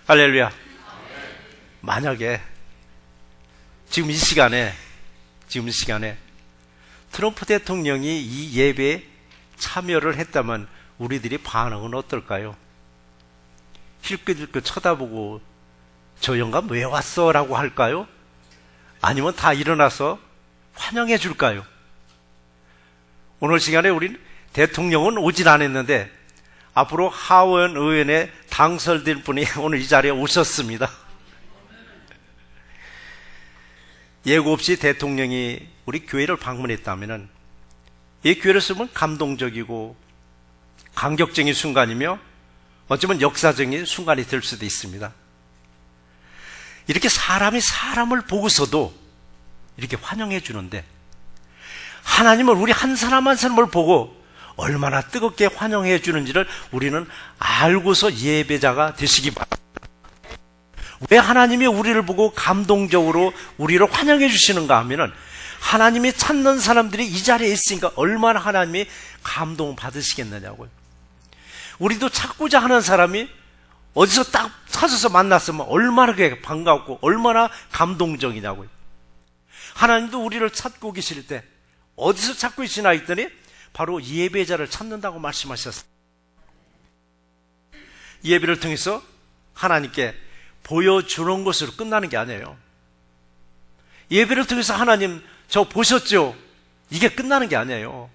할렐루야. 만약에 지금 이 시간에 트럼프 대통령이 이 예배에 참여를 했다면 우리들이 반응은 어떨까요? 힐끗힐끗 쳐다보고 저 영감 왜 왔어? 라고 할까요? 아니면 다 일어나서 환영해 줄까요? 오늘 시간에 우린 대통령은 오질 않았는데 앞으로 하원 의원에 당선될 분이 오늘 이 자리에 오셨습니다. 예고 없이 대통령이 우리 교회를 방문했다면 이 교회를 쓰면 감동적이고 감격적인 순간이며 어쩌면 역사적인 순간이 될 수도 있습니다. 이렇게 사람이 사람을 보고서도 이렇게 환영해 주는데 하나님은 우리 한 사람 한 사람을 보고 얼마나 뜨겁게 환영해 주는지를 우리는 알고서 예배자가 되시기 바랍니다. 왜 하나님이 우리를 보고 감동적으로 우리를 환영해 주시는가 하면은 하나님이 찾는 사람들이 이 자리에 있으니까 얼마나 하나님이 감동 받으시겠느냐고요. 우리도 찾고자 하는 사람이 어디서 딱 찾아서 만났으면 얼마나 반갑고 얼마나 감동적이냐고요. 하나님도 우리를 찾고 계실 때 어디서 찾고 계시나 했더니 바로 예배자를 찾는다고 말씀하셨어요. 예배를 통해서 하나님께 보여주는 것으로 끝나는 게 아니에요. 예배를 통해서 하나님 저 보셨죠? 이게 끝나는 게 아니에요.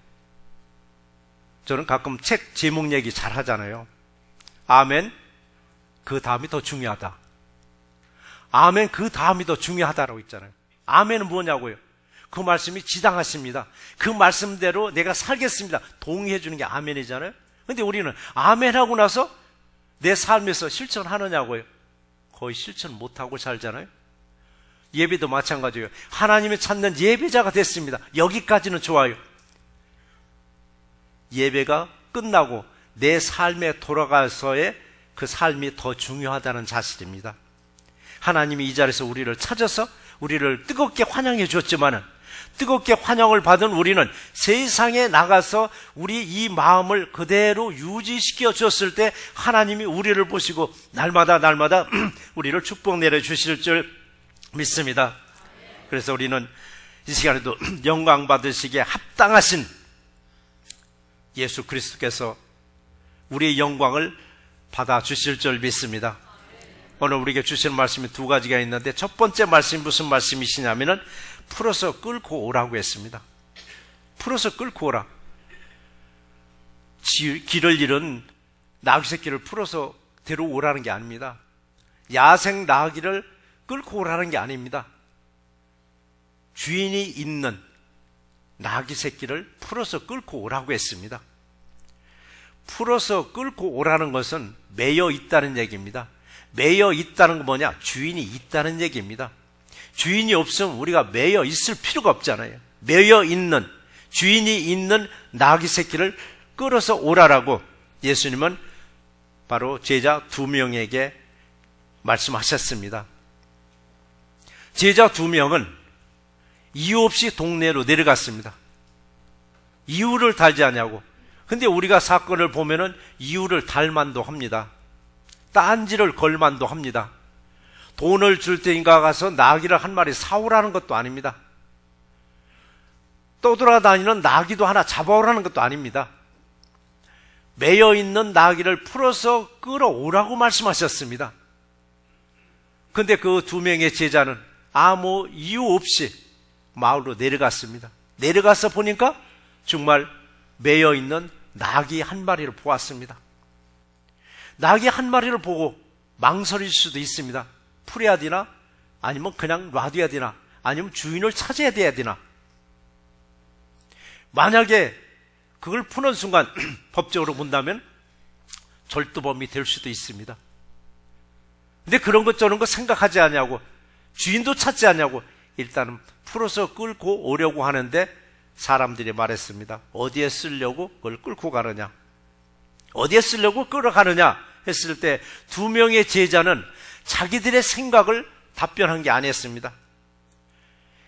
저는 가끔 책 제목 얘기 잘 하잖아요. 아멘, 그 다음이 더 중요하다. 아멘, 그 다음이 더 중요하다라고 있잖아요. 아멘은 뭐냐고요? 그 말씀이 지당하십니다. 그 말씀대로 내가 살겠습니다. 동의해 주는 게 아멘이잖아요. 근데 우리는 아멘하고 나서 내 삶에서 실천하느냐고요? 거의 실천 못하고 살잖아요. 예배도 마찬가지예요. 하나님이 찾는 예배자가 됐습니다. 여기까지는 좋아요. 예배가 끝나고 내 삶에 돌아가서의 그 삶이 더 중요하다는 사실입니다. 하나님이 이 자리에서 우리를 찾아서 우리를 뜨겁게 환영해 주었지만은 뜨겁게 환영을 받은 우리는 세상에 나가서 우리 이 마음을 그대로 유지시켜 줬을 때 하나님이 우리를 보시고 날마다 우리를 축복 내려주실 줄 믿습니다. 그래서 우리는 이 시간에도 영광 받으시기에 합당하신 예수 그리스도께서 우리의 영광을 받아주실 줄 믿습니다. 오늘 우리에게 주시는 말씀이 두 가지가 있는데 첫 번째 말씀이 무슨 말씀이시냐면은 풀어서 끌고 오라고 했습니다. 풀어서 끌고 오라. 길을 잃은 나귀 새끼를 풀어서 데려오라는 게 아닙니다. 야생 나귀를 끌고 오라는 게 아닙니다. 주인이 있는 나귀 새끼를 풀어서 끌고 오라고 했습니다. 풀어서 끌고 오라는 것은 매여 있다는 얘기입니다. 매여 있다는 건 뭐냐? 주인이 있다는 얘기입니다. 주인이 없으면 우리가 매여 있을 필요가 없잖아요. 매여 있는, 주인이 있는 나귀 새끼를 끌어서 오라라고 예수님은 바로 제자 2명에게 말씀하셨습니다. 제자 2명은 이유 없이 동네로 내려갔습니다. 이유를 달지 않냐고. 근데 우리가 사건을 보면은 이유를 달 만도 합니다. 딴지를 걸 만도 합니다. 돈을 줄 테니까 가서 나귀를 한 마리 사오라는 것도 아닙니다. 떠돌아다니는 나귀도 하나 잡아오라는 것도 아닙니다. 매여 있는 나귀를 풀어서 끌어오라고 말씀하셨습니다. 근데 그 2명의 제자는 아무 이유 없이 마을로 내려갔습니다. 내려가서 보니까 정말 매여 있는 나귀 한 마리를 보았습니다. 나귀 한 마리를 보고 망설일 수도 있습니다. 풀어야 되나? 아니면 그냥 놔둬야 되나? 아니면 주인을 찾아야 돼야 되나? 만약에 그걸 푸는 순간 법적으로 본다면 절도범이 될 수도 있습니다. 근데 그런 것 저런 거 생각하지 않냐고, 주인도 찾지 않냐고 일단은 풀어서 끌고 오려고 하는데 사람들이 말했습니다. 어디에 쓰려고 그걸 끌고 가느냐? 어디에 쓰려고 끌어가느냐 했을 때 2명의 제자는 자기들의 생각을 답변한 게 아니었습니다.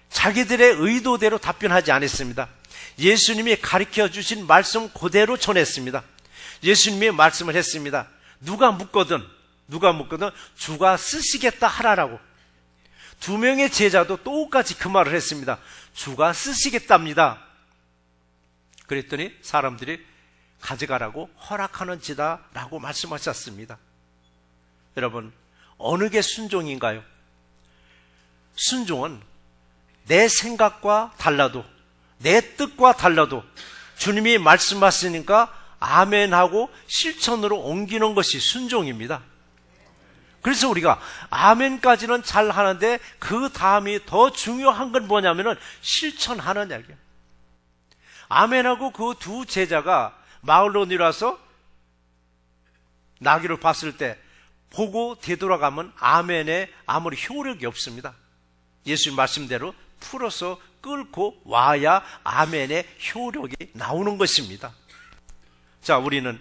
자기들의 의도대로 답변하지 않았습니다. 예수님이 가르쳐 주신 말씀 그대로 전했습니다. 예수님이 말씀을 했습니다. 누가 묻거든 누가 묻거든 주가 쓰시겠다 하라라고. 2명의 제자도 똑같이 그 말을 했습니다. 주가 쓰시겠답니다. 그랬더니 사람들이 가져가라고 허락하는지다 라고 말씀하셨습니다. 여러분, 어느 게 순종인가요? 순종은 내 생각과 달라도, 내 뜻과 달라도 주님이 말씀하시니까 아멘하고 실천으로 옮기는 것이 순종입니다. 그래서 우리가 아멘까지는 잘 하는데 그 다음이 더 중요한 건 뭐냐면은 실천하는 얘기예요. 아멘하고 그 두 제자가 마을로 내려와서 나귀를 봤을 때 보고 되돌아가면 아멘에 아무리 효력이 없습니다. 예수님 말씀대로 풀어서 끌고 와야 아멘의 효력이 나오는 것입니다. 자, 우리는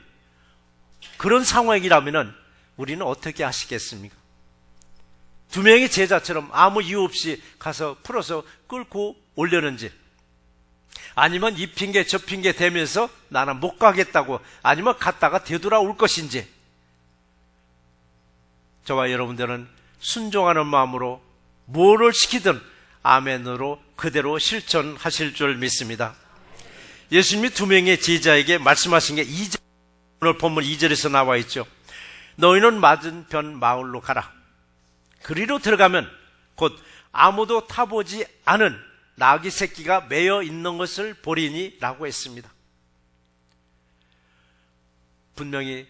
그런 상황이라면 우리는 어떻게 하시겠습니까? 2명의 제자처럼 아무 이유 없이 가서 풀어서 끌고 오려는지, 아니면 이 핑계 저 핑계 대면서 나는 못 가겠다고, 아니면 갔다가 되돌아올 것인지, 저와 여러분들은 순종하는 마음으로 뭐를 시키든 아멘으로 그대로 실천하실 줄 믿습니다. 예수님이 2명의 제자에게 말씀하신 게 오늘 본문 2절에서 나와 있죠. 너희는 맞은편 마을로 가라. 그리로 들어가면 곧 아무도 타보지 않은 나귀 새끼가 매여 있는 것을 보리니 라고 했습니다. 분명히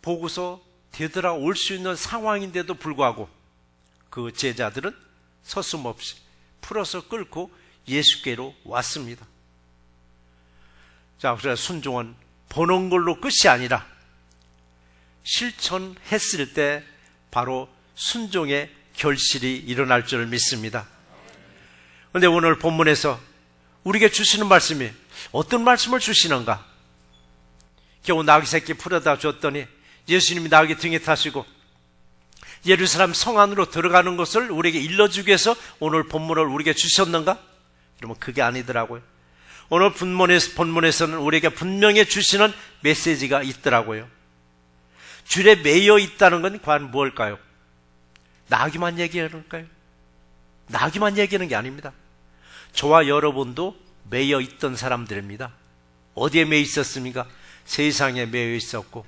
보고서 되돌아올 수 있는 상황인데도 불구하고 그 제자들은 서슴없이 풀어서 끌고 예수께로 왔습니다. 자, 그래서 순종은 보는 걸로 끝이 아니라 실천했을 때 바로 순종의 결실이 일어날 줄 믿습니다. 그런데 오늘 본문에서 우리에게 주시는 말씀이 어떤 말씀을 주시는가? 겨우 나귀 새끼 풀어다 줬더니 예수님이 나귀 등에 타시고 예루살렘 성 안으로 들어가는 것을 우리에게 일러주기 위해서 오늘 본문을 우리에게 주셨는가? 그러면 그게 아니더라고요. 오늘 본문에서는 우리에게 분명히 주시는 메시지가 있더라고요. 줄에 매여 있다는 건 과연 무엇일까요? 나귀만 얘기하는가요? 나귀만 얘기하는 게 아닙니다. 저와 여러분도 매여 있던 사람들입니다. 어디에 매여 있었습니까? 세상에 매여 있었고,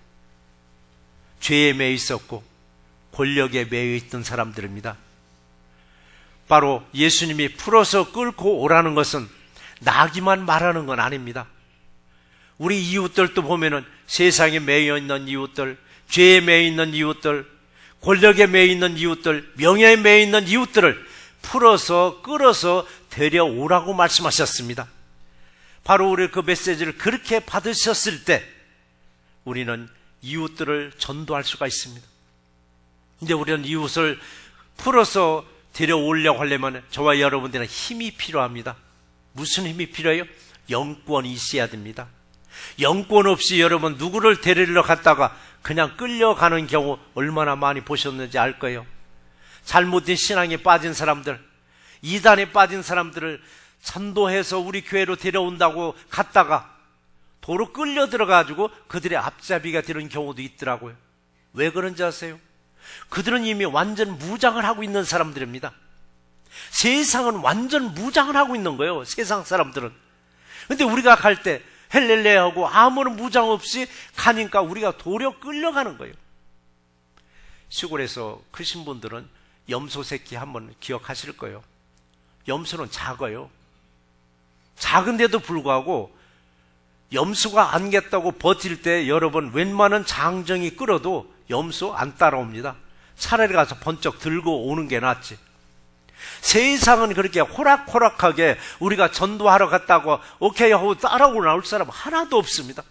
죄에 매여 있었고, 권력에 매여 있던 사람들입니다. 바로 예수님이 풀어서 끌고 오라는 것은 나귀만 말하는 건 아닙니다. 우리 이웃들도 보면은 세상에 매여 있는 이웃들, 죄에 매여 있는 이웃들, 권력에 매여 있는 이웃들, 명예에 매여 있는 이웃들을 풀어서 끌어서 데려오라고 말씀하셨습니다. 바로 우리 그 메시지를 그렇게 받으셨을 때 우리는 이웃들을 전도할 수가 있습니다. 근데 우리는 이웃을 풀어서 데려오려고 하려면 저와 여러분들은 힘이 필요합니다. 무슨 힘이 필요해요? 영권이 있어야 됩니다. 영권 없이 여러분 누구를 데리러 갔다가 그냥 끌려가는 경우 얼마나 많이 보셨는지 알 거예요. 잘못된 신앙에 빠진 사람들, 이단에 빠진 사람들을 전도해서 우리 교회로 데려온다고 갔다가 도로 끌려 들어가지고 그들의 앞잡이가 되는 경우도 있더라고요. 왜 그런지 아세요? 그들은 이미 완전 무장을 하고 있는 사람들입니다. 세상은 완전 무장을 하고 있는 거예요. 세상 사람들은. 근데 우리가 갈 때 헬렐레하고 아무런 무장 없이 가니까 우리가 도려 끌려가는 거예요. 시골에서 크신 분들은 염소 새끼 한번 기억하실 거예요. 염소는 작아요. 작은데도 불구하고 염소가 안겠다고 버틸 때 여러분 웬만한 장정이 끌어도 염소 안 따라옵니다. 차라리 가서 번쩍 들고 오는 게 낫지. 세상은 그렇게 호락호락하게 우리가 전도하러 갔다고 오케이 하고 따라오고 나올 사람 하나도 없습니다.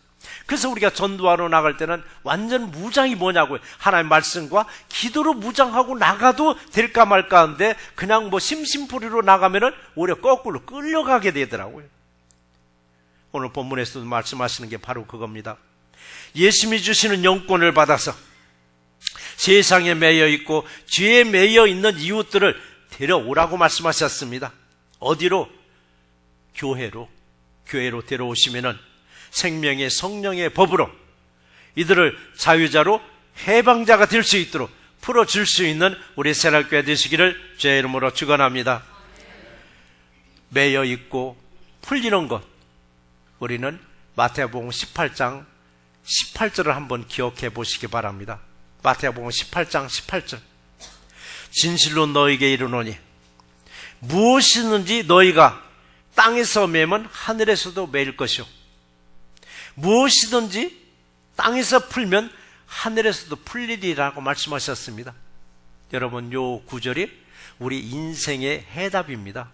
그래서 우리가 전도하러 나갈 때는 완전 무장이 뭐냐고요. 하나님의 말씀과 기도로 무장하고 나가도 될까 말까 하는데 그냥 뭐 심심풀이로 나가면은 오히려 거꾸로 끌려가게 되더라고요. 오늘 본문에서도 말씀하시는 게 바로 그겁니다. 예수님이 주시는 영권을 받아서 세상에 매여 있고 죄에 매여 있는 이웃들을 데려오라고 말씀하셨습니다. 어디로? 교회로 데려오시면은 생명의 성령의 법으로 이들을 자유자로 해방자가 될 수 있도록 풀어줄 수 있는 우리 새날교회 되시기를 주의 이름으로 축원합니다. 매여 있고 풀리는 것, 우리는 마태복음 18장 18절을 한번 기억해 보시기 바랍니다. 마태복음 18장 18절. 진실로 너에게 이르노니 무엇이든지 너희가 땅에서 매면 하늘에서도 매일 것이요, 무엇이든지 땅에서 풀면 하늘에서도 풀리리라고 말씀하셨습니다. 여러분, 요 구절이 우리 인생의 해답입니다.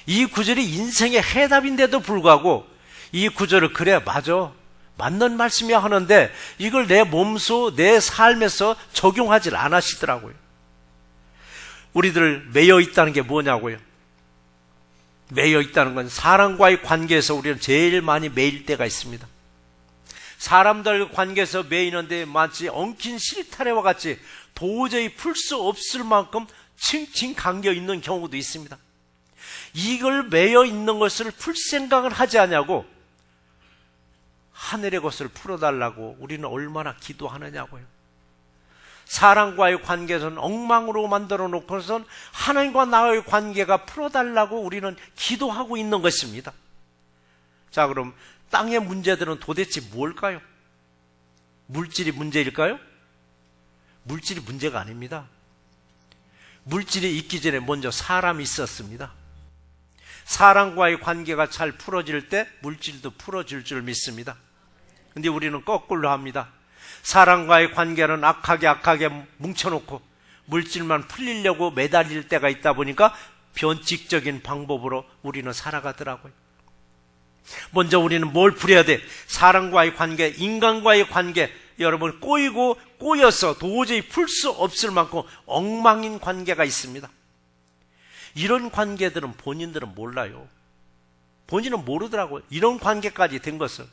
이 구절이 인생의 해답인데도 불구하고 이 구절을 그래 맞아, 맞는 말씀이야 하는데 이걸 내 몸소 내 삶에서 적용하지 않으시더라고요. 우리들 매여 있다는 게 뭐냐고요? 매여 있다는 건 사람과의 관계에서 우리는 제일 많이 매일 때가 있습니다. 사람들 관계에서 매이는데 마치 엉킨 실타래와 같이 도저히 풀 수 없을 만큼 칭칭 감겨 있는 경우도 있습니다. 이걸 매여 있는 것을 풀 생각을 하지 않냐고, 하늘의 것을 풀어달라고 우리는 얼마나 기도하느냐고요. 사람과의 관계에서는 엉망으로 만들어 놓고선 하나님과 나의 관계가 풀어달라고 우리는 기도하고 있는 것입니다. 자, 그럼 땅의 문제들은 도대체 뭘까요? 물질이 문제일까요? 물질이 문제가 아닙니다. 물질이 있기 전에 먼저 사람이 있었습니다. 사람과의 관계가 잘 풀어질 때 물질도 풀어질 줄 믿습니다. 근데 우리는 거꾸로 합니다. 사람과의 관계는 악하게 뭉쳐놓고 물질만 풀리려고 매달릴 때가 있다 보니까 변칙적인 방법으로 우리는 살아가더라고요. 먼저 우리는 뭘 풀어야 돼? 사람과의 관계, 인간과의 관계, 여러분 꼬여서 도저히 풀 수 없을 만큼 엉망인 관계가 있습니다. 이런 관계들은 본인들은 몰라요. 본인은 모르더라고요. 이런 관계까지 된 것을.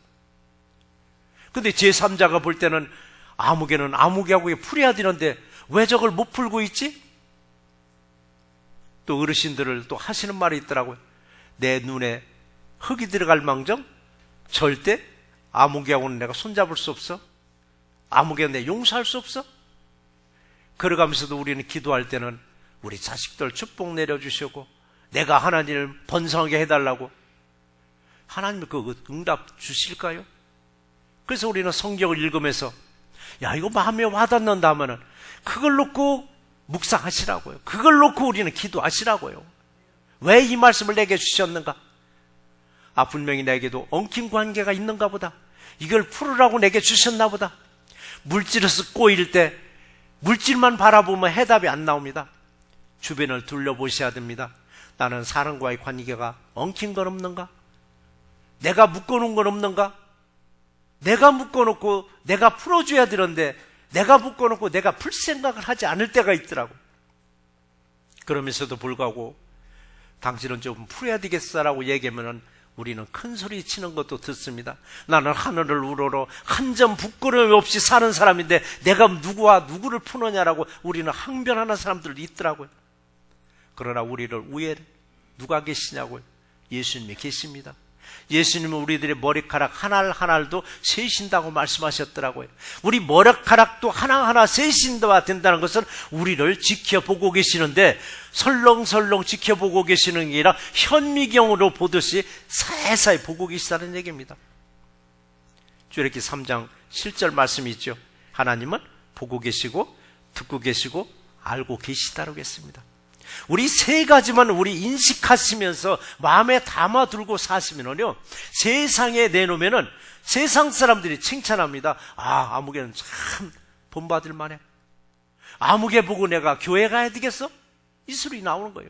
근데 제3자가 볼 때는 아무개는 아무개하고 풀어야 되는데 왜 저걸 못 풀고 있지? 또 어르신들을 또 하시는 말이 있더라고요. 내 눈에 흙이 들어갈 망정 절대 아무개하고는 내가 손잡을 수 없어. 아무개는 내 용서할 수 없어. 그러가면서도 우리는 기도할 때는 우리 자식들 축복 내려주시고 내가 하나님을 번성하게 해달라고, 하나님이 그 응답 주실까요? 그래서 우리는 성경을 읽으면서 야, 이거 마음에 와닿는다 하면은 그걸 놓고 묵상하시라고요. 그걸 놓고 우리는 기도하시라고요. 왜 이 말씀을 내게 주셨는가? 아, 분명히 내게도 엉킨 관계가 있는가 보다. 이걸 풀으라고 내게 주셨나 보다. 물질에서 꼬일 때 물질만 바라보면 해답이 안 나옵니다. 주변을 둘러보셔야 됩니다. 나는 사람과의 관계가 엉킨 건 없는가? 내가 묶어놓은 건 없는가? 내가 묶어놓고 내가 풀어줘야 되는데 내가 묶어놓고 내가 풀 생각을 하지 않을 때가 있더라고. 그러면서도 불구하고 당신은 좀 풀어야 되겠어라고 얘기하면은 우리는 큰 소리 치는 것도 듣습니다. 나는 하늘을 우러러 한 점 부끄러움 없이 사는 사람인데 내가 누구와 누구를 푸느냐라고 우리는 항변하는 사람들도 있더라고요. 그러나 우리를 위에 누가 계시냐고요? 예수님이 계십니다. 예수님은 우리들의 머리카락 하나하나도 세신다고 말씀하셨더라고요. 우리 머리카락도 하나하나 세신다 된다는 것은 우리를 지켜보고 계시는데 설렁설렁 지켜보고 계시는 게 아니라 현미경으로 보듯이 사이사이 보고 계시다는 얘기입니다. 출애굽기 3장 7절 말씀이 있죠. 하나님은 보고 계시고 듣고 계시고 알고 계시다라고 했습니다. 우리 세 가지만 우리 인식하시면서 마음에 담아두고 사시면요, 세상에 내놓으면은 세상 사람들이 칭찬합니다. 아, 아무개는 참 본받을 만해. 아무개 보고 내가 교회 가야 되겠어? 이 소리 나오는 거예요.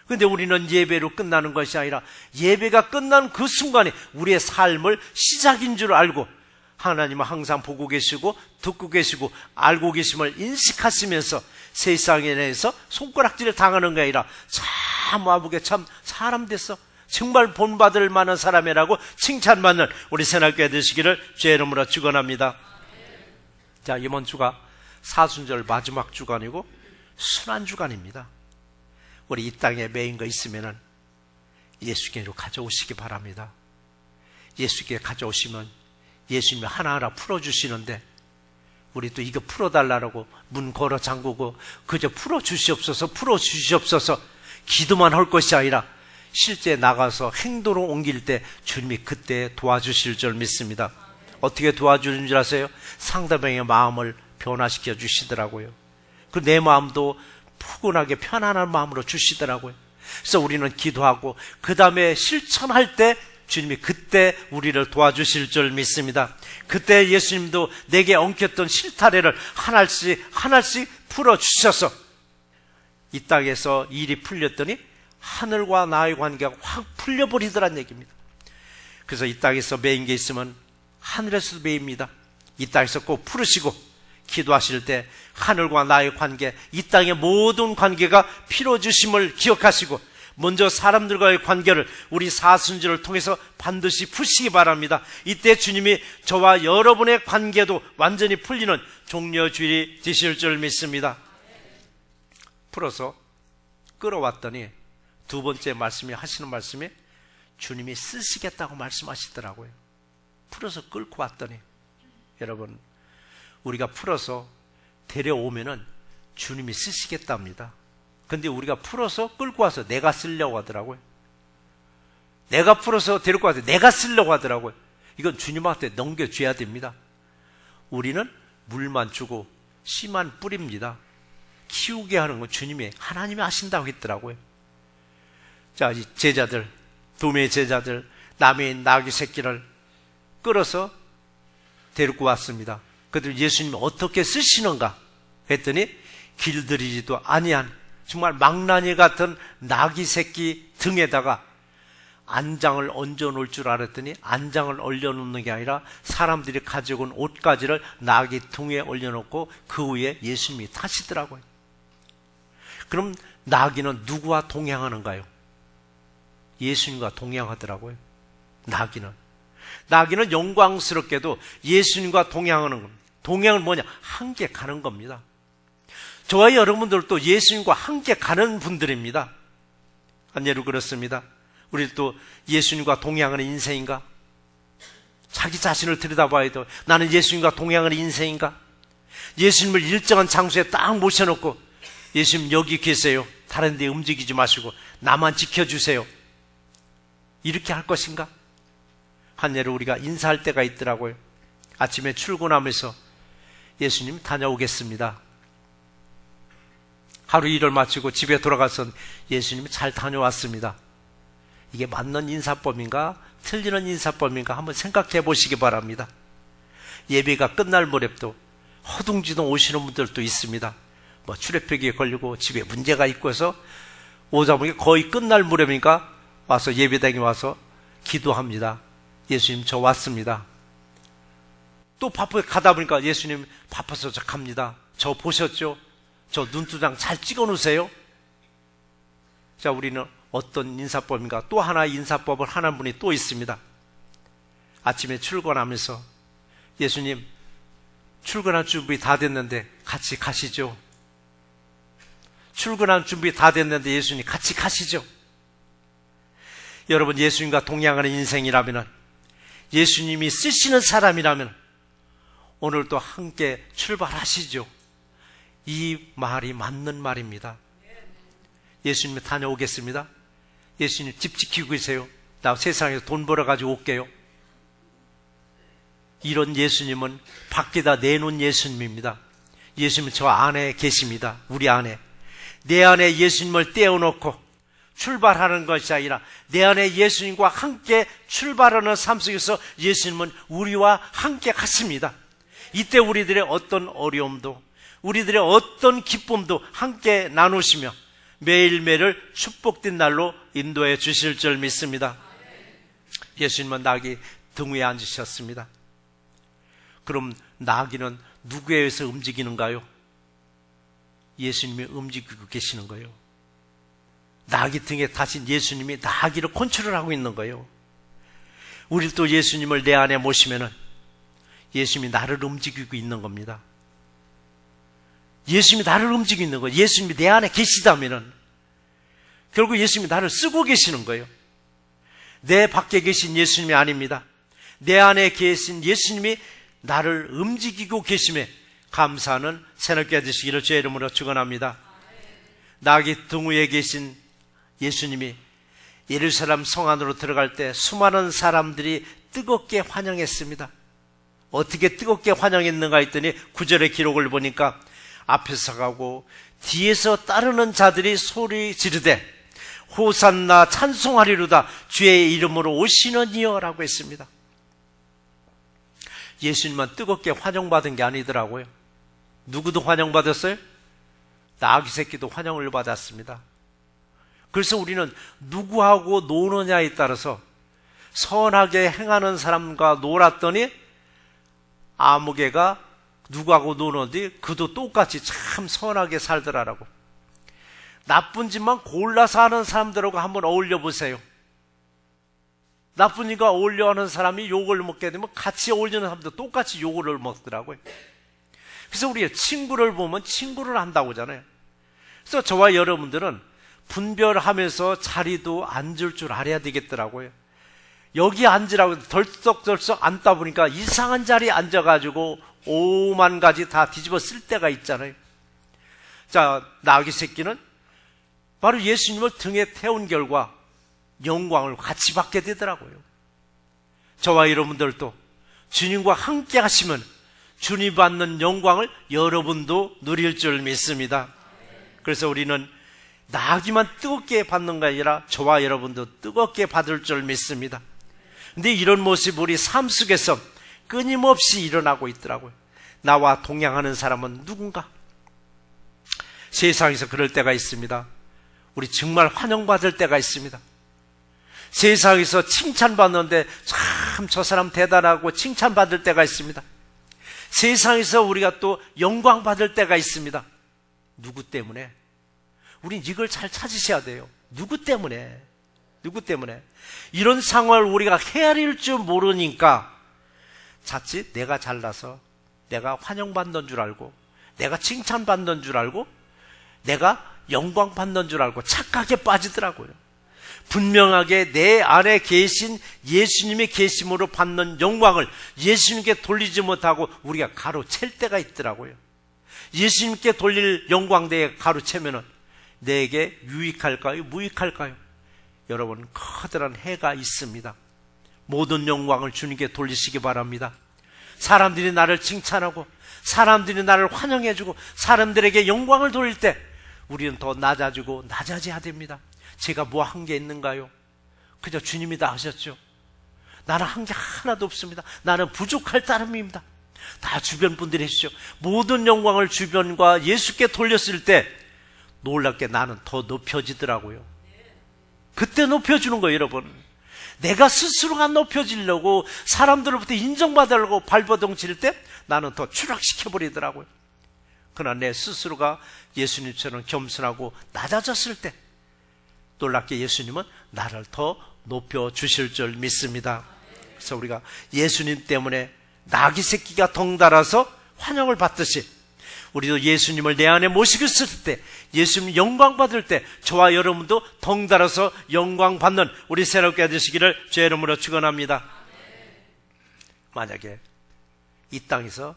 그런데 우리는 예배로 끝나는 것이 아니라 예배가 끝난 그 순간이 우리의 삶을 시작인 줄 알고 하나님은 항상 보고 계시고 듣고 계시고 알고 계심을 인식하시면서 세상에 대해서 손가락질을 당하는 게 아니라 참 아무개 참 사람 됐어, 정말 본받을 만한 사람이라고 칭찬받는 우리 새날교회 되시기를 주의 이름으로 축원합니다. 자, 이번 주가 사순절 마지막 주간이고 순환 주간입니다. 우리 이 땅에 매인 거 있으면은 예수께로 가져오시기 바랍니다. 예수께 가져오시면 예수님이 하나하나 풀어주시는데 우리도 이거 풀어달라고 문 걸어 잠그고 그저 풀어주시옵소서 기도만 할 것이 아니라 실제 나가서 행동으로 옮길 때 주님이 그때 도와주실 줄 믿습니다. 어떻게 도와주는 줄 아세요? 상대방의 마음을 변화시켜 주시더라고요. 그 내 마음도 푸근하게 편안한 마음으로 주시더라고요. 그래서 우리는 기도하고 그 다음에 실천할 때 주님이 그때 우리를 도와주실 줄 믿습니다. 그때 예수님도 내게 엉켰던 실타래를 하나씩 풀어주셔서 이 땅에서 일이 풀렸더니 하늘과 나의 관계가 확 풀려버리더란 얘기입니다. 그래서 이 땅에서 매인 게 있으면 하늘에서도 매입니다. 이 땅에서 꼭 풀으시고 기도하실 때 하늘과 나의 관계, 이 땅의 모든 관계가 필요주심을 기억하시고 먼저 사람들과의 관계를 우리 사순절을 통해서 반드시 푸시기 바랍니다. 이때 주님이 저와 여러분의 관계도 완전히 풀리는 종려주일이 되실 줄 믿습니다. 풀어서 끌어왔더니 두 번째 말씀이 하시는 말씀이 주님이 쓰시겠다고 말씀하시더라고요. 풀어서 끌고 왔더니 여러분 우리가 풀어서 데려오면은 주님이 쓰시겠답니다. 근데 우리가 풀어서 끌고 와서 내가 쓰려고 하더라고요. 내가 풀어서 데리고 와서 내가 쓰려고 하더라고요. 이건 주님한테 넘겨줘야 됩니다. 우리는 물만 주고 씨만 뿌립니다. 키우게 하는 건 주님이 하나님이 하신다고 했더라고요. 자, 이 제자들, 도매의 제자들, 남의 나귀 새끼를 끌어서 데리고 왔습니다. 그들 예수님이 어떻게 쓰시는가 했더니 길들이지도 아니한 정말 망나니 같은 나귀 새끼 등에다가 안장을 얹어 놓을 줄 알았더니 안장을 올려놓는 게 아니라 사람들이 가지고 온 옷가지를 나귀 등에 올려놓고 그 위에 예수님이 타시더라고요. 그럼 나귀는 누구와 동행하는가요? 예수님과 동행하더라고요. 나귀는 영광스럽게도 예수님과 동행하는 겁니다. 동행은 뭐냐? 함께 가는 겁니다. 저와 여러분들도 예수님과 함께 가는 분들입니다. 예로 그렇습니다. 우리도 예수님과 동행하는 인생인가? 자기 자신을 들여다봐야 돼요. 나는 예수님과 동행하는 인생인가? 예수님을 일정한 장소에 딱 모셔놓고 예수님 여기 계세요. 다른 데 움직이지 마시고 나만 지켜주세요. 이렇게 할 것인가? 예로 우리가 인사할 때가 있더라고요. 아침에 출근하면서 예수님 다녀오겠습니다. 하루 일을 마치고 집에 돌아가서 예수님이 잘 다녀왔습니다. 이게 맞는 인사법인가 틀리는 인사법인가 한번 생각해 보시기 바랍니다. 예배가 끝날 무렵도 허둥지둥 오시는 분들도 있습니다. 뭐 출애표기에 걸리고 집에 문제가 있고 해서 오다 보니 거의 끝날 무렵이니까 와서 예배당에 와서 기도합니다. 예수님 저 왔습니다. 또 바쁘게 가다 보니까 예수님 바빠서 저 갑니다. 저 보셨죠? 저 눈두장 잘 찍어 놓으세요. 자, 우리는 어떤 인사법인가? 또 하나의 인사법을 하는 분이 또 있습니다. 아침에 출근하면서 예수님 출근할 준비 다 됐는데 같이 가시죠. 출근할 준비 다 됐는데 예수님 같이 가시죠. 여러분 예수님과 동행하는 인생이라면 예수님이 쓰시는 사람이라면 오늘도 함께 출발하시죠. 이 말이 맞는 말입니다. 예수님 다녀오겠습니다. 예수님 집 지키고 계세요. 나 세상에서 돈 벌어가지고 올게요. 이런 예수님은 밖에다 내놓은 예수님입니다. 예수님은 저 안에 계십니다. 우리 안에. 내 안에 예수님을 떼어놓고 출발하는 것이 아니라 내 안에 예수님과 함께 출발하는 삶 속에서 예수님은 우리와 함께 갔습니다. 이때 우리들의 어떤 어려움도 우리들의 어떤 기쁨도 함께 나누시며 매일매일을 축복된 날로 인도해 주실 줄 믿습니다. 예수님은 나귀 등 위에 앉으셨습니다. 그럼 나귀는 누구에 의해서 움직이는가요? 예수님이 움직이고 계시는 거예요. 나귀 등에 타신 예수님이 나귀를 컨트롤하고 있는 거예요. 우리도 예수님을 내 안에 모시면은 예수님이 나를 움직이고 있는 겁니다. 예수님이 나를 움직이고 있는 거예요. 예수님이 내 안에 계시다면은 결국 예수님이 나를 쓰고 계시는 거예요. 내 밖에 계신 예수님이 아닙니다. 내 안에 계신 예수님이 나를 움직이고 계심에 감사하는 새롭게 되시기를 주의 이름으로 축원합니다. 나귀 등 위에 계신 예수님이 예루살렘 성 안으로 들어갈 때 수많은 사람들이 뜨겁게 환영했습니다. 어떻게 뜨겁게 환영했는가 했더니 9절의 기록을 보니까 앞에서 가고 뒤에서 따르는 자들이 소리 지르되 호산나 찬송하리로다 주의 이름으로 오시는 이여라고 했습니다. 예수님만 뜨겁게 환영받은 게 아니더라고요. 누구도 환영받았어요? 나귀 새끼도 환영을 받았습니다. 그래서 우리는 누구하고 노느냐에 따라서 선하게 행하는 사람과 놀았더니 아무개가 누구하고 노는데 그도 똑같이 참 선하게 살더라라고. 나쁜 짓만 골라서 하는 사람들하고 한번 어울려 보세요. 나쁜 일과 어울려 하는 사람이 욕을 먹게 되면 같이 어울리는 사람도 똑같이 욕을 먹더라고요. 그래서 우리가 친구를 보면 친구를 한다고 하잖아요. 그래서 저와 여러분들은 분별하면서 자리도 앉을 줄 알아야 되겠더라고요. 여기 앉으라고 덜썩덜썩 앉다 보니까 이상한 자리에 앉아가지고 5만 가지 다 뒤집어 쓸 때가 있잖아요. 자, 나귀 새끼는 바로 예수님을 등에 태운 결과 영광을 같이 받게 되더라고요. 저와 여러분들도 주님과 함께 하시면 주님 받는 영광을 여러분도 누릴 줄 믿습니다. 그래서 우리는 나귀만 뜨겁게 받는 게 아니라 저와 여러분도 뜨겁게 받을 줄 믿습니다. 근데 이런 모습 우리 삶 속에서 끊임없이 일어나고 있더라고요. 나와 동행하는 사람은 누군가? 세상에서 그럴 때가 있습니다. 우리 정말 환영받을 때가 있습니다. 세상에서 칭찬받는데 참 저 사람 대단하고 칭찬받을 때가 있습니다. 세상에서 우리가 또 영광받을 때가 있습니다. 누구 때문에? 우린 이걸 잘 찾으셔야 돼요. 누구 때문에? 누구 때문에? 이런 상황을 우리가 헤아릴 줄 모르니까 자칫 내가 잘나서 내가 환영받는 줄 알고 내가 칭찬받는 줄 알고 내가 영광받는 줄 알고 착각에 빠지더라고요. 분명하게 내 안에 계신 예수님의 계심으로 받는 영광을 예수님께 돌리지 못하고 우리가 가로챌 때가 있더라고요. 예수님께 돌릴 영광 내에 가로채면은 내게 유익할까요? 무익할까요? 여러분, 커다란 해가 있습니다. 모든 영광을 주님께 돌리시기 바랍니다. 사람들이 나를 칭찬하고 사람들이 나를 환영해주고 사람들에게 영광을 돌릴 때 우리는 더 낮아지고 낮아져야 됩니다. 제가 뭐 한 게 있는가요? 그저 주님이 다 하셨죠. 나는 한 게 하나도 없습니다. 나는 부족할 따름입니다. 다 주변 분들이 해주죠. 모든 영광을 주변과 예수께 돌렸을 때 놀랍게 나는 더 높여지더라고요. 그때 높여주는 거예요, 여러분. 내가 스스로가 높여지려고 사람들로부터 인정받으려고 발버둥 칠 때 나는 더 추락시켜버리더라고요. 그러나 내 스스로가 예수님처럼 겸손하고 낮아졌을 때 놀랍게 예수님은 나를 더 높여주실 줄 믿습니다. 그래서 우리가 예수님 때문에 나귀 새끼가 덩달아서 환영을 받듯이 우리도 예수님을 내 안에 모시고 있을 때 예수님 영광 받을 때 저와 여러분도 덩달아서 영광 받는 우리 새롭게 되시기를 주의 이름으로 축원합니다. 만약에 이 땅에서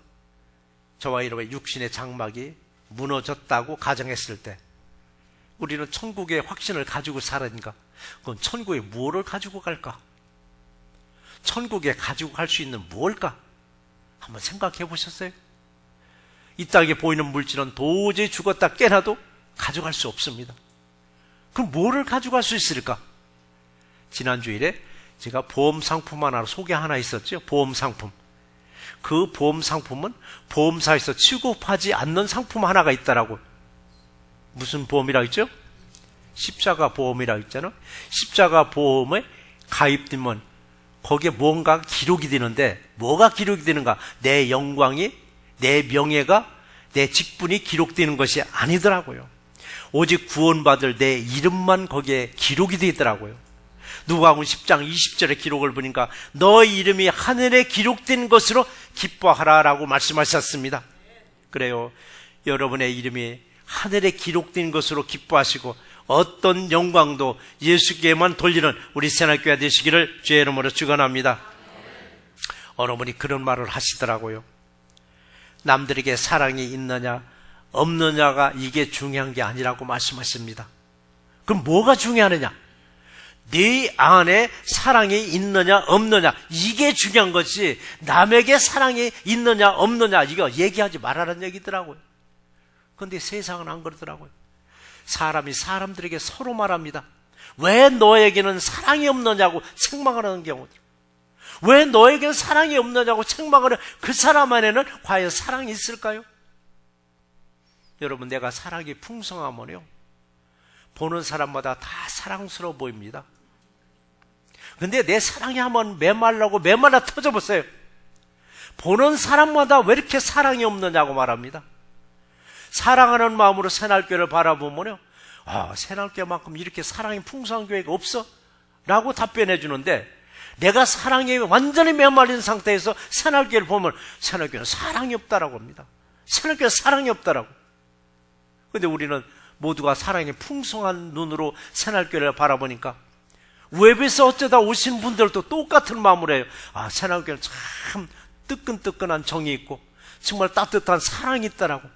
저와 여러분의 육신의 장막이 무너졌다고 가정했을 때 우리는 천국의 확신을 가지고 살으니까 그럼 천국에 무엇을 가지고 갈까? 천국에 가지고 갈 수 있는 무엇일까? 한번 생각해 보셨어요? 이 땅에 보이는 물질은 도저히 죽었다 깨나도 가져갈 수 없습니다. 그럼 뭐를 가져갈 수 있을까? 지난주일에 제가 보험 상품 소개 하나 있었죠. 보험 상품. 그 보험 상품은 보험사에서 취급하지 않는 상품 하나가 있다라고. 무슨 보험이라고 했죠? 십자가 보험이라고 했잖아요. 십자가 보험에 가입되면 거기에 뭔가 기록이 되는데 뭐가 기록이 되는가? 내 영광이, 내 명예가, 내 직분이 기록되는 것이 아니더라고요. 오직 구원받을 내 이름만 거기에 기록이 되더라고요. 누가복음 10장 20절의 기록을 보니까 너의 이름이 하늘에 기록된 것으로 기뻐하라라고 말씀하셨습니다. 그래요. 여러분의 이름이 하늘에 기록된 것으로 기뻐하시고 어떤 영광도 예수께만 돌리는 우리 새날교회 되시기를 주의 이름으로 축원합니다. 어느 분이 그런 말을 하시더라고요. 남들에게 사랑이 있느냐 없느냐가 이게 중요한 게 아니라고 말씀하십니다. 그럼 뭐가 중요하느냐? 네 안에 사랑이 있느냐 없느냐, 이게 중요한 것이 남에게 사랑이 있느냐 없느냐 이거 얘기하지 말라는 얘기더라고요. 그런데 세상은 안 그러더라고요. 사람이 사람들에게 서로 말합니다. 왜 너에게는 사랑이 없느냐고 책망을 하는 경우들, 왜 너에게는 사랑이 없느냐고 책망을 하는 그 사람 안에는 과연 사랑이 있을까요? 여러분, 내가 사랑이 풍성하면요 보는 사람마다 다 사랑스러워 보입니다. 근데 내 사랑이 한번 메말라 터져보세요. 보는 사람마다 왜 이렇게 사랑이 없느냐고 말합니다. 사랑하는 마음으로 새날교회를 바라보면요, 새날교회만큼 이렇게 사랑이 풍성한 교회가 없어? 라고 답변해 주는데, 내가 사랑에 완전히 메말린 상태에서 새날교회를 보면 새날교회는 사랑이 없다라고 합니다. 새날교회는 사랑이 없다라고. 근데 우리는 모두가 사랑이 풍성한 눈으로 새날교회를 바라보니까 웹에서 어쩌다 오신 분들도 똑같은 마음으로 해요. 새날교회는 참 뜨끈뜨끈한 정이 있고 정말 따뜻한 사랑이 있다라고.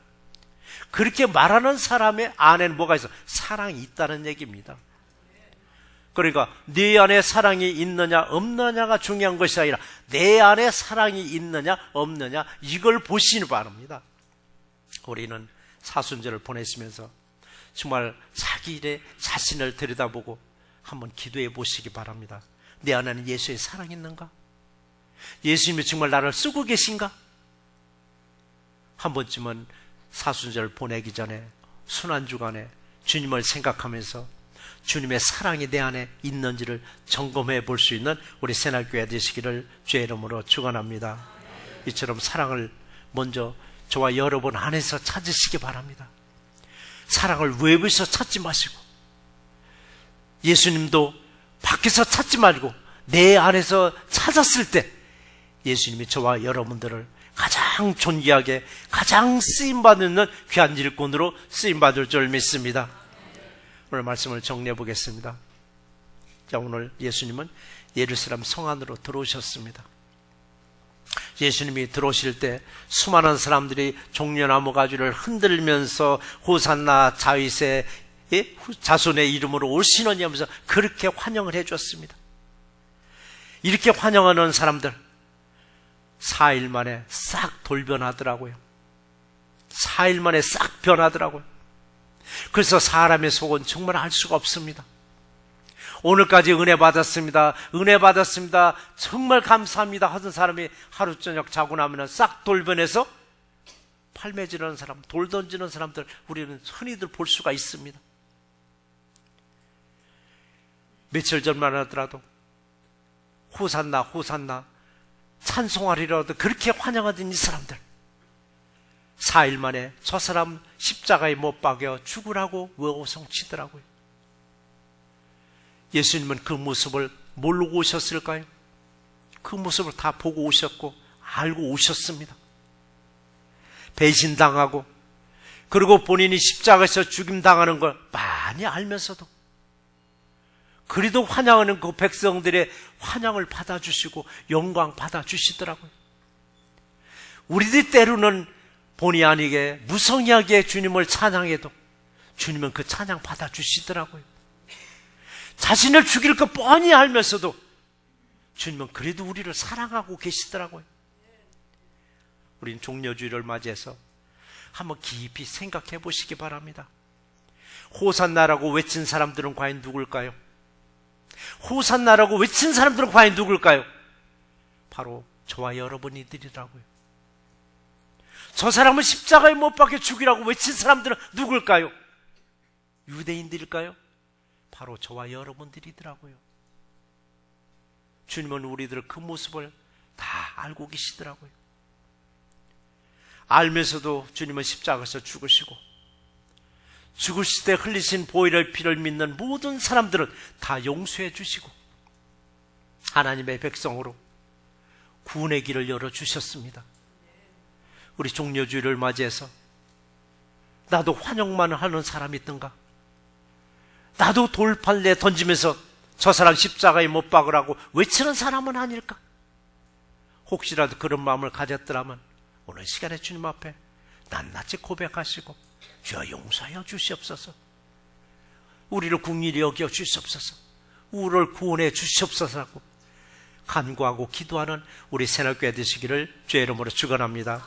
그렇게 말하는 사람의 안에는 뭐가 있어? 사랑이 있다는 얘기입니다. 그러니까 네 안에 사랑이 있느냐 없느냐가 중요한 것이 아니라 내 안에 사랑이 있느냐 없느냐 이걸 보시기 바랍니다. 우리는 사순절을 보내시면서 정말 자기 일에 자신을 들여다보고 한번 기도해 보시기 바랍니다. 내 안에는 예수의 사랑이 있는가? 예수님이 정말 나를 쓰고 계신가? 한 번쯤은 사순절 보내기 전에 순환주간에 주님을 생각하면서 주님의 사랑이 내 안에 있는지를 점검해 볼 수 있는 우리 새날교회 되시기를 주의 이름으로 축원합니다. 이처럼 사랑을 먼저 저와 여러분 안에서 찾으시기 바랍니다. 사랑을 외부에서 찾지 마시고, 예수님도 밖에서 찾지 말고 내 안에서 찾았을 때 예수님이 저와 여러분들을 가장 존귀하게 가장 쓰임받는 귀한 일꾼으로 쓰임받을 줄 믿습니다. 오늘 말씀을 정리해 보겠습니다. 자, 오늘 예수님은 예루살렘 성 안으로 들어오셨습니다. 예수님이 들어오실 때 수많은 사람들이 종려나무 가지를 흔들면서 호산나 다윗의 자손의 이름으로 올시노니 하면서 그렇게 환영을 해줬습니다. 이렇게 환영하는 사람들 4일 만에 싹 돌변하더라고요. 4일 만에 싹 변하더라고요. 그래서 사람의 속은 정말 알 수가 없습니다. 오늘까지 은혜 받았습니다. 은혜 받았습니다. 정말 감사합니다 하던 사람이 하루 저녁 자고 나면 싹 돌변해서 팔매 지르는 사람, 돌 던지는 사람들 우리는 흔히들 볼 수가 있습니다. 며칠 전만 하더라도 호산나 호산나 찬송하리라도 그렇게 환영하던 이 사람들 4일 만에 저 사람 십자가에 못 박여 죽으라고 외호성치더라고요. 예수님은 그 모습을 모르고 오셨을까요? 그 모습을 다 보고 오셨고 알고 오셨습니다. 배신당하고 그리고 본인이 십자가에서 죽임당하는 걸 많이 알면서도 그래도 환영하는 그 백성들의 환영을 받아주시고 영광 받아주시더라고요. 우리들 때로는 본의 아니게 무성의하게 주님을 찬양해도 주님은 그 찬양 받아주시더라고요. 자신을 죽일 것 뻔히 알면서도 주님은 그래도 우리를 사랑하고 계시더라고요. 우린 종려주일을 맞이해서 한번 깊이 생각해 보시기 바랍니다. 호산나라고 외친 사람들은 과연 누굴까요? 호산나라고 외친 사람들은 과연 누굴까요? 바로 저와 여러분이들이라고요. 저 사람을 십자가에 못 박혀 죽이라고 외친 사람들은 누굴까요? 유대인들일까요? 바로 저와 여러분들이더라고요. 주님은 우리들 그 모습을 다 알고 계시더라고요. 알면서도 주님은 십자가에서 죽으시고 죽으실 때 흘리신 보혈의 피를 믿는 모든 사람들은 다 용서해 주시고 하나님의 백성으로 구원의 길을 열어주셨습니다. 우리 종려주일을 맞이해서 나도 환영만 하는 사람이 있던가? 나도 돌팔레 던지면서 저 사람 십자가에 못 박으라고 외치는 사람은 아닐까? 혹시라도 그런 마음을 가졌더라면 오늘 시간에 주님 앞에 낱낱이 고백하시고 주여 용서하여 주시옵소서, 우리를 긍휼히 여겨 주시옵소서, 우리를 구원해 주시옵소서 하고 간구하고 기도하는 우리 새날교회 되시기를 주의 이름으로 축원합니다.